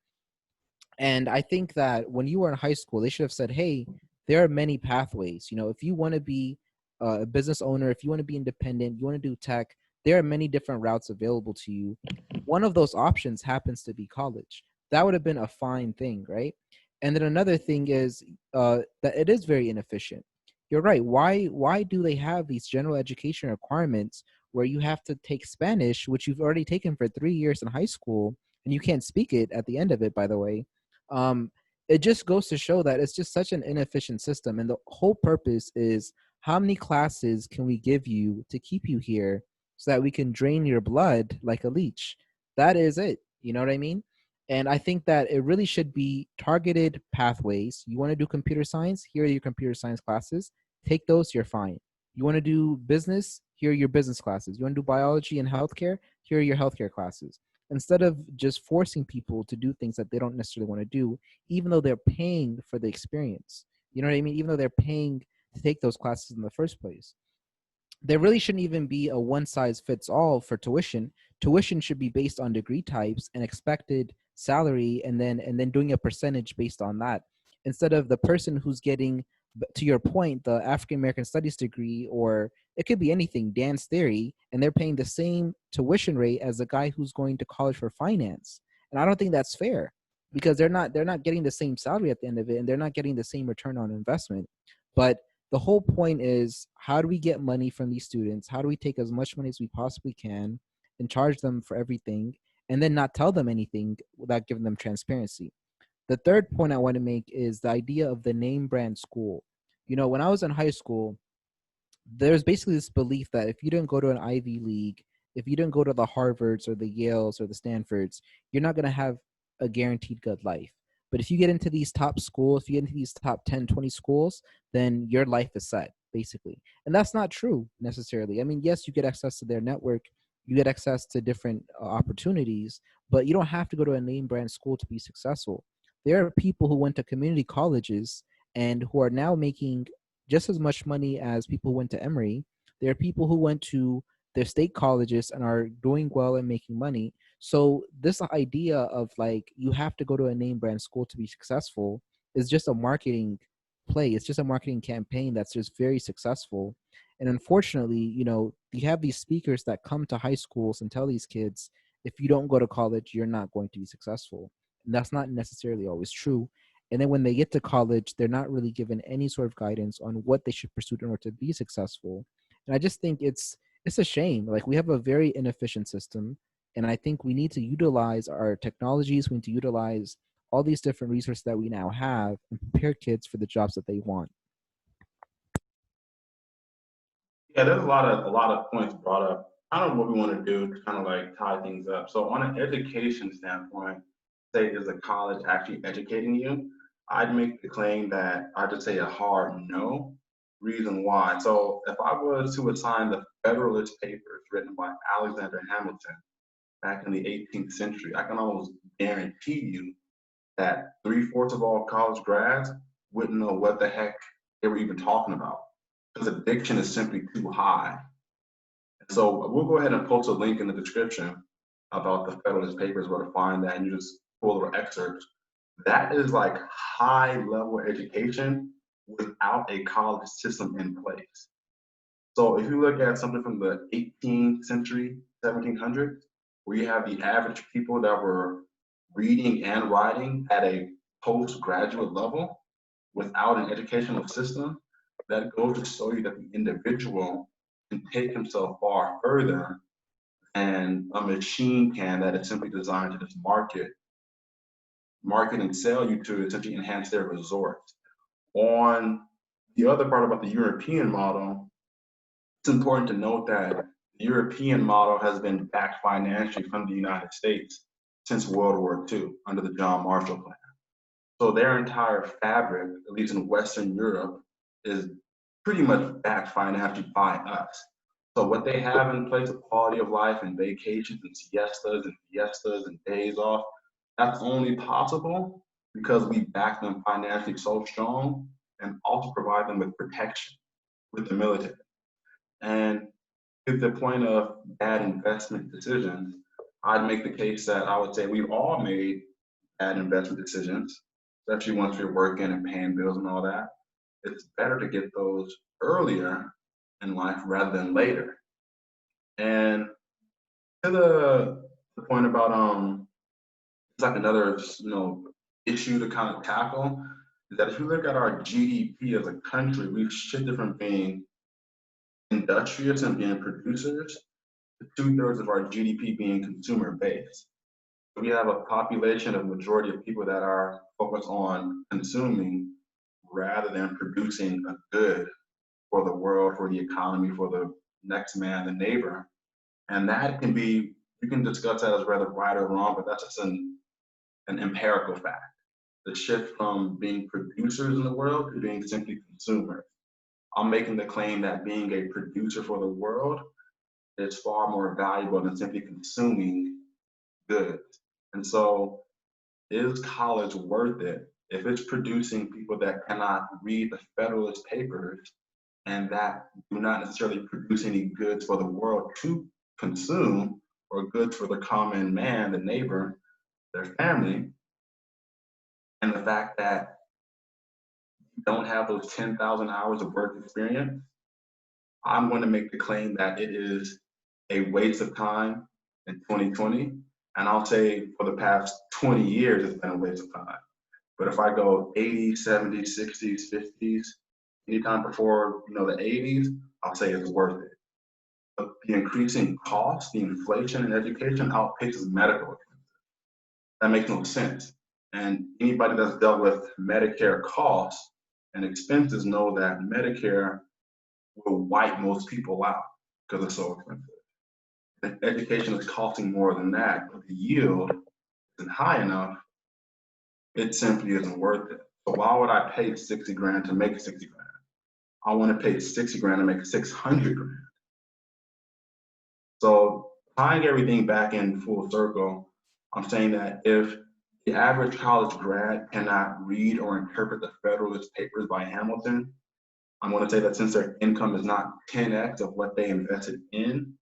And I think that when you were in high school, they should have said, hey, there are many pathways. If you want to be a business owner, if you want to be independent, you want to do tech, there are many different routes available to you. One of those options happens to be college. That would have been a fine thing, right? And then another thing is that it is very inefficient. You're right. Why do they have these general education requirements where you have to take Spanish, which you've already taken for 3 years in high school, and you can't speak it at the end of it, by the way? um, it just goes to show that it's just such an inefficient system. And the whole purpose is, how many classes can we give you to keep you here so that we can drain your blood like a leech? That is it. You know what I mean? And I think that it really should be targeted pathways. You want to do computer science? Here are your computer science classes. Take those, you're fine. You want to do business? Here are your business classes. You want to do biology and healthcare? Here are your healthcare classes, instead of just forcing people to do things that they don't necessarily want to do, even though they're paying for the experience. You know what I mean? Even though they're paying to take those classes in the first place. There really shouldn't even be a one size fits all for tuition. Tuition should be based on degree types and expected salary, and then doing a percentage based on that, instead of the person who's getting, to your point, the African American studies degree, or it could be anything, dance theory, and they're paying the same tuition rate as a guy who's going to college for finance. And I don't think that's fair, because they're not getting the same salary at the end of it, and they're not getting the same return on investment. But the whole point is, how do we get money from these students? How do we take as much money as we possibly can and charge them for everything, and then not tell them anything without giving them transparency? The third point I want to make is the idea of the name brand school. When I was in high school, there's basically this belief that if you didn't go to an Ivy League, if you didn't go to the Harvards or the Yales or the Stanfords, you're not going to have a guaranteed good life. But if you get into these top schools, if you get into these top 10, 20 schools, then your life is set, basically. And that's not true necessarily. I mean, yes, you get access to their network, you get access to different opportunities, but you don't have to go to a name brand school to be successful. There are people who went to community colleges and who are now making just as much money as people who went to Emory. There are people who went to their state colleges and are doing well and making money. So this idea of like you have to go to a name brand school to be successful is just a marketing play. It's just a marketing campaign that's just very successful. And unfortunately, you have these speakers that come to high schools and tell these kids, if you don't go to college, you're not going to be successful. And that's not necessarily always true. And then when they get to college, they're not really given any sort of guidance on what they should pursue in order to be successful. And I just think it's a shame. Like, we have a very inefficient system, and I think we need to utilize our technologies. We need to utilize all these different resources that we now have and prepare kids for the jobs that they want. Yeah, there's a lot of points brought up. I don't know what we want to do to kind of like tie things up. So on an education standpoint, say, is a college actually educating you? I'd make the claim that I'd just say a hard no. Reason why. So if I was to assign the Federalist Papers written by Alexander Hamilton back in the 18th century, I can almost guarantee you that 3/4 of all college grads wouldn't know what the heck they were even talking about because addiction is simply too high. So we'll go ahead and post a link in the description about the Federalist Papers where to find that, and you just pull a little excerpt. That is like high level education without a college system in place. So if you look at something from the 18th century, 1700s, where you have the average people that were reading and writing at a postgraduate level without an educational system, that goes to show you that the individual can take himself far further than a machine can that is simply designed to just market and sell you to essentially enhance their resorts. On the other part about the European model, it's important to note that the European model has been backed financially from the United States since World War II under the John Marshall Plan. So their entire fabric, at least in Western Europe, is pretty much backed financially by us. So what they have in place of quality of life and vacations and siestas and fiestas and days off, that's only possible because we back them financially so strong and also provide them with protection with the military. And to the point of bad investment decisions, I'd make the case that I would say we've all made bad investment decisions, especially once you're working and paying bills and all that. It's better to get those earlier in life rather than later. And to the point about it's like another issue to kind of tackle is that if you look at our GDP as a country, we've shifted from being industrious and being producers to 2/3 of our GDP being consumer based. We have a population of majority of people that are focused on consuming rather than producing a good for the world, for the economy, for the next man, the neighbor. And that can be, you can discuss that as rather right or wrong, but that's just an empirical fact. The shift from being producers in the world to being simply consumers. I'm making the claim that being a producer for the world is far more valuable than simply consuming goods. And so, is college worth it if it's producing people that cannot read the Federalist Papers and that do not necessarily produce any goods for the world to consume or goods for the common man, the neighbor, their family, and the fact that you don't have those 10,000 hours of work experience? I'm going to make the claim that it is a waste of time in 2020. And I'll say for the past 20 years, it's been a waste of time. But if I go 80s, 70s, 60s, 50s, anytime before the 80s, I'll say it's worth it. But the increasing cost, the inflation in education outpaces medical expenses. That makes no sense. And anybody that's dealt with Medicare costs and expenses know that Medicare will wipe most people out because it's so expensive. If education is costing more than that, but the yield isn't high enough, it simply isn't worth it. So why would I pay 60 grand to make 60 grand? I want to pay 60 grand to make 600 grand. So tying everything back in full circle, I'm saying that if the average college grad cannot read or interpret the Federalist Papers by Hamilton, I'm going to say that since their income is not 10x of what they invested in,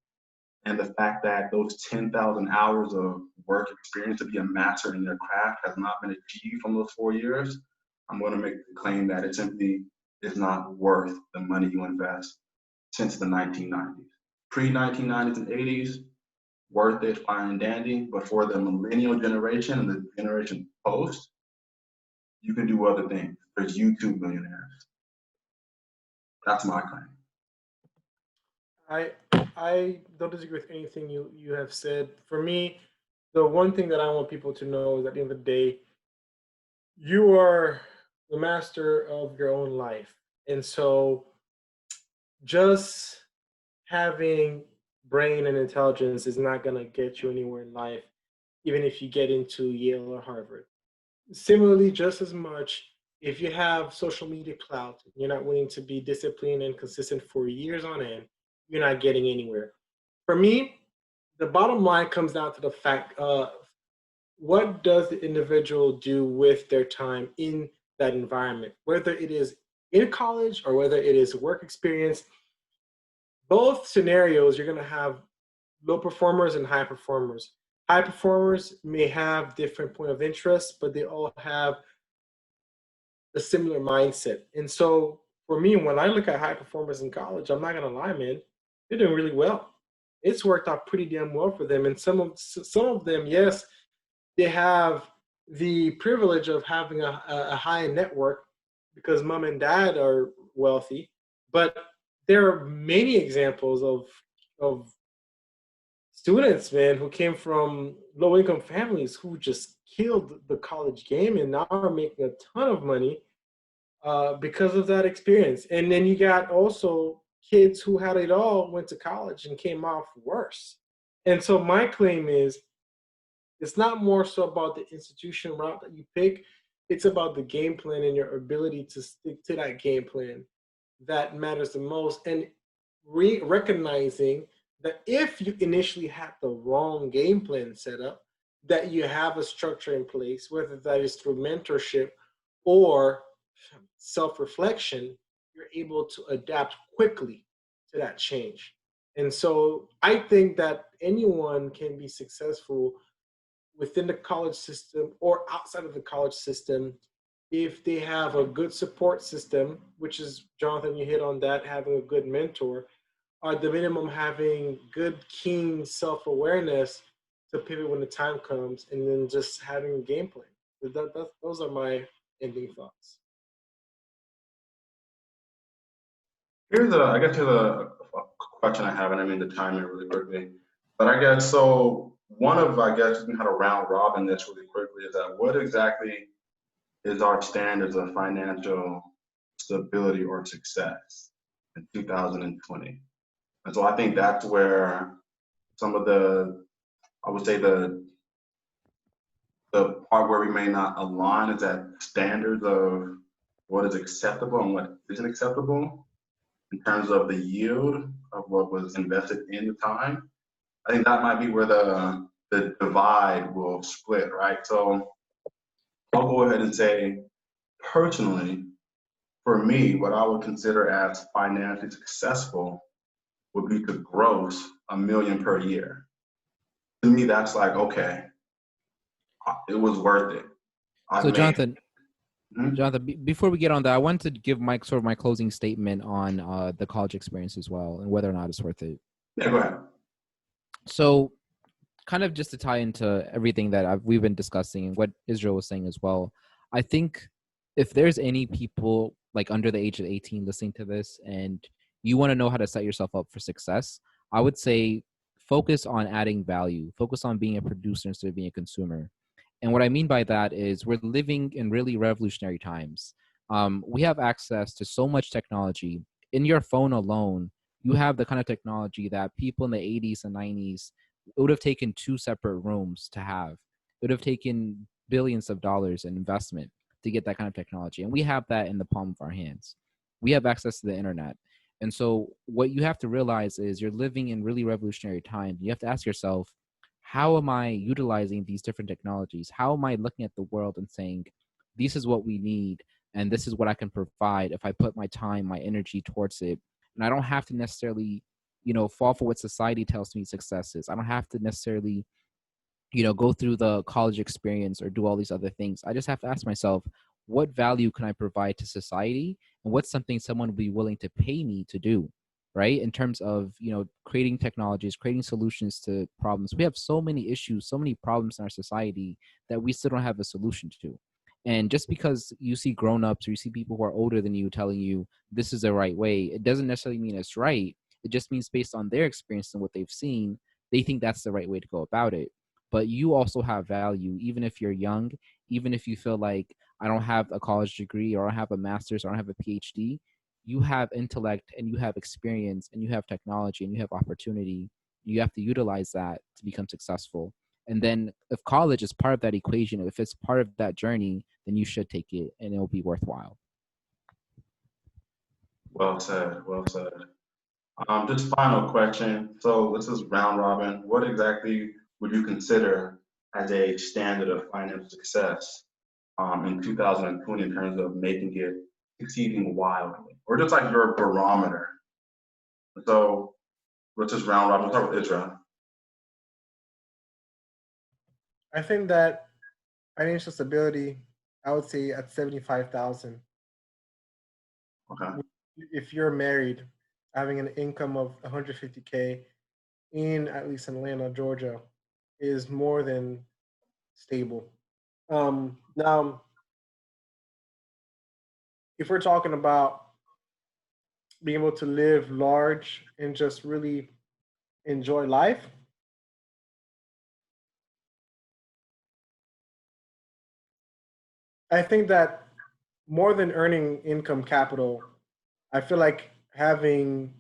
and the fact that those 10,000 hours of work experience to be a master in their craft has not been achieved from those 4 years, I'm going to make the claim that it simply is not worth the money you invest since the 1990s. Pre-1990s and 80s, worth it, fine and dandy, but for the millennial generation and the generation post, you can do other things. There's YouTube millionaires. That's my claim. I don't disagree with anything you have said. For me, the one thing that I want people to know is at the end of the day, you are the master of your own life. And so just having brain and intelligence is not going to get you anywhere in life, even if you get into Yale or Harvard. Similarly, just as much, if you have social media clout, you're not willing to be disciplined and consistent for years on end, you're not getting anywhere. For me, the bottom line comes down to the fact of what does the individual do with their time in that environment, whether it is in college or whether it is work experience. Both scenarios, you're going to have low performers and high performers. High performers may have different point of interest, but they all have a similar mindset. And so for me, when I look at high performers in college, I'm not gonna lie, man, they're doing really well. It's worked out pretty damn well for them. And some of them, yes, they have the privilege of having a high network because mom and dad are wealthy. But there are many examples of students, man, who came from low income families who just killed the college game and now are making a ton of money because of that experience. And then you got also kids who had it all, went to college and came off worse. And so my claim is it's not more so about the institution route that you pick, it's about the game plan and your ability to stick to that game plan that matters the most. And recognizing that if you initially had the wrong game plan set up, that you have a structure in place, whether that is through mentorship or self-reflection, you're able to adapt quickly to that change. And so I think that anyone can be successful within the college system or outside of the college system if they have a good support system, which is, Jonathan, you hit on that, having a good mentor, or at the minimum having good, keen self-awareness to pivot when the time comes, and then just having a game plan. Those are my ending thoughts. I guess here's a question I have, and I mean to time it really quickly. But I guess so. One of, I guess, you can kind of round robin this really quickly is that what exactly is our standards of financial stability or success in 2020? And so I think that's where some of I would say the part where we may not align is that standards of what is acceptable and what isn't acceptable in terms of the yield of what was invested in the time. I think that might be where the divide will split, right? So I'll go ahead and say, personally, for me, what I would consider as financially successful would be to gross $1 million per year. To me, that's like, okay, it was worth it. So Jonathan, Mhm. before we get on that, I wanted to give Mike sort of my closing statement on the college experience as well and whether or not it's worth it. Yeah, go ahead. So kind of just to tie into everything that we've been discussing and what Israel was saying as well, I think if there's any people like under the age of 18 listening to this and you want to know how to set yourself up for success, I would say focus on adding value, focus on being a producer instead of being a consumer. And what I mean by that is we're living in really revolutionary times. We have access to so much technology. In your phone alone, you have the kind of technology that people in the 80s and 90s, it would have taken 2 separate rooms to have. It would have taken billions of dollars in investment to get that kind of technology. And we have that in the palm of our hands. We have access to the internet. And so what you have to realize is you're living in really revolutionary times. You have to ask yourself, how am I utilizing these different technologies? How am I looking at the world and saying, this is what we need and this is what I can provide if I put my time, my energy towards it. And I don't have to necessarily, fall for what society tells me success is. I don't have to necessarily, go through the college experience or do all these other things. I just have to ask myself, what value can I provide to society? And what's something someone would be willing to pay me to do? Right? In terms of, creating technologies, creating solutions to problems. We have so many issues, so many problems in our society that we still don't have a solution to. And just because you see grown-ups or you see people who are older than you telling you this is the right way, it doesn't necessarily mean it's right. It just means based on their experience and what they've seen, they think that's the right way to go about it. But you also have value, even if you're young, even if you feel like I don't have a college degree or I don't have a master's or I don't have a PhD, you have intellect and you have experience and you have technology and you have opportunity. You have to utilize that to become successful. And then if college is part of that equation, if it's part of that journey, then you should take it and it'll be worthwhile. Well said. Well said. Just final question. So this is round robin. What exactly would you consider as a standard of financial success in 2020 in terms of making it succeeding wildly, or just like your barometer? So let's just round robin. Let's start with Israel. I think that financial stability, I would say at 75,000. Okay. If you're married, having an income of 150K in at least in Atlanta, Georgia, is more than stable. Now, if we're talking about being able to live large and just really enjoy life, I think that more than earning income capital, I feel like having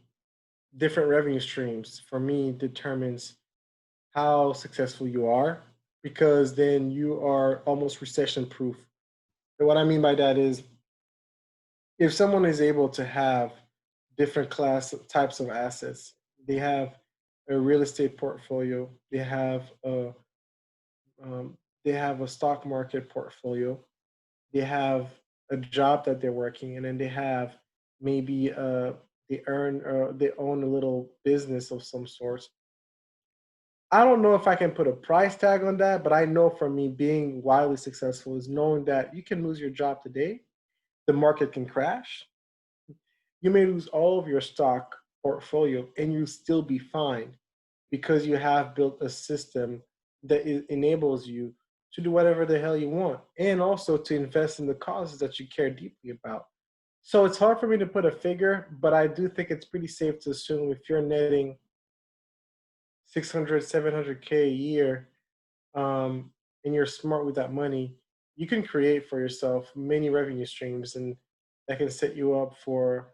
different revenue streams for me determines how successful you are, because then you are almost recession proof. And what I mean by that is if someone is able to have different class types of assets, they have a real estate portfolio, um, they have a stock market portfolio, they have a job that they're working, and then they have maybe they own a little business of some sort. I don't know if I can put a price tag on that, but I know for me being wildly successful is knowing that you can lose your job today, the market can crash, you may lose all of your stock portfolio and you still be fine because you have built a system that enables you to do whatever the hell you want and also to invest in the causes that you care deeply about. So it's hard for me to put a figure, but I do think it's pretty safe to assume if you're netting 600, 700K a year, and you're smart with that money, you can create for yourself many revenue streams, and that can set you up for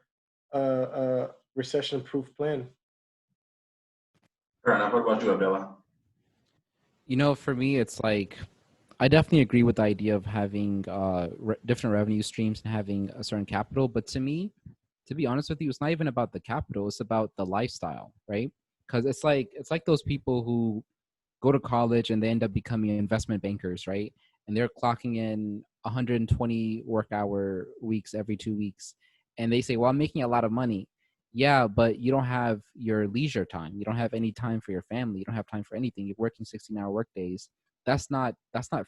a recession-proof plan. Fair enough. What about you, Abdullah? You know, for me, it's like I definitely agree with the idea of having different revenue streams and having a certain capital. But to be honest with you, it's not even about the capital; it's about the lifestyle, right? Because it's like those people who go to college and they end up becoming investment bankers, right? And they're clocking in 120 work hour weeks every 2 weeks. And they say, well, I'm making a lot of money. Yeah, but you don't have your leisure time. You don't have any time for your family. You don't have time for anything. You're working 16-hour work days. That's not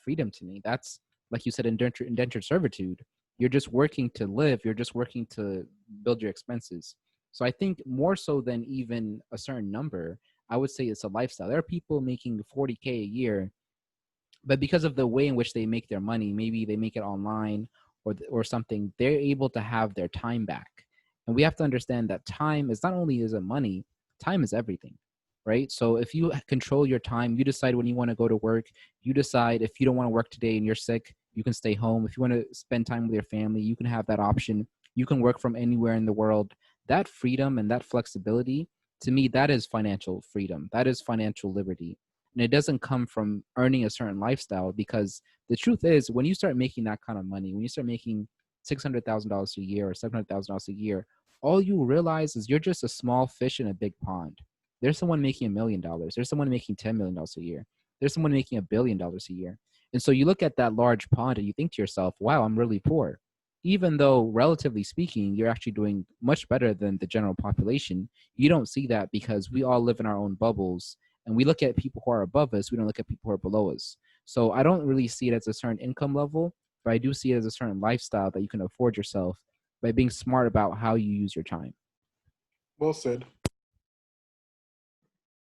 freedom to me. That's like you said, indentured servitude. You're just working to live. You're just working to build your expenses. So I think more so than even a certain number, I would say it's a lifestyle. There are people making 40K a year, but because of the way in which they make their money, maybe they make it online or something, they're able to have their time back. And we have to understand that time is not only is it money, time is everything, right? So if you control your time, you decide when you want to go to work, you decide if you don't want to work today and you're sick, you can stay home. If you want to spend time with your family, you can have that option. You can work from anywhere in the world. That freedom and that flexibility, to me, that is financial freedom. That is financial liberty. And it doesn't come from earning a certain lifestyle, because the truth is when you start making that kind of money, when you start making $600,000 a year or $700,000 a year, all you realize is you're just a small fish in a big pond. There's someone making $1 million. There's someone making $10 million a year. There's someone making $1 billion a year. And so you look at that large pond and you think to yourself, wow, I'm really poor. Even though relatively speaking, you're actually doing much better than the general population, you don't see that because we all live in our own bubbles and we look at people who are above us. We don't look at people who are below us. So I don't really see it as a certain income level, but I do see it as a certain lifestyle that you can afford yourself by being smart about how you use your time. Well said.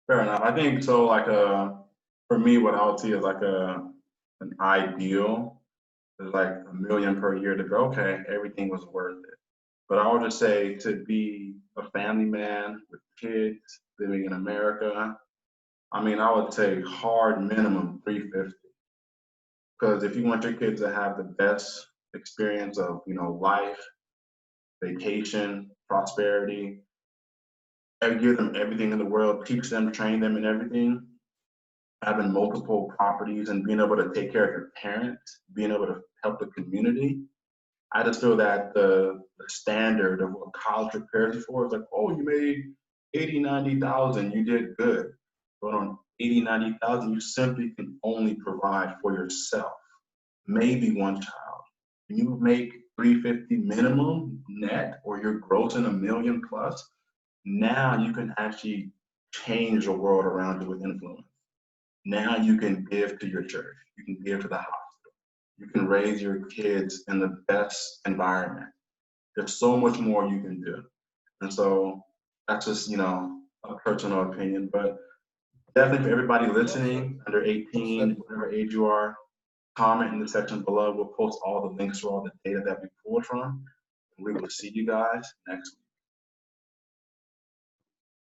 Fair enough. I think so. Like for me, what I would see is like an ideal is like 1 million per year to go. Okay, everything was worth it. But I would just say to be a family man with kids living in America, I mean, I would say hard minimum 350. Because if you want your kids to have the best experience of, life, vacation, prosperity, and give them everything in the world, teach them, train them in everything, having multiple properties and being able to take care of your parents, being able to help the community. I just feel that the standard of what college prepares you for is like, oh, you made 80, 90,000, you did good. But on 80, 90,000, you simply can only provide for yourself, maybe one child. When you make 350 minimum net, or you're grossing $1 million plus, now you can actually change the world around you with influence. Now you can give to your church. You can give to the hospital. You can raise your kids in the best environment. There's so much more you can do. And so that's just, a personal opinion, but definitely for everybody listening, under 18, whatever age you are, comment in the section below. We'll post all the links to all the data that we pulled from. And we will see you guys next week.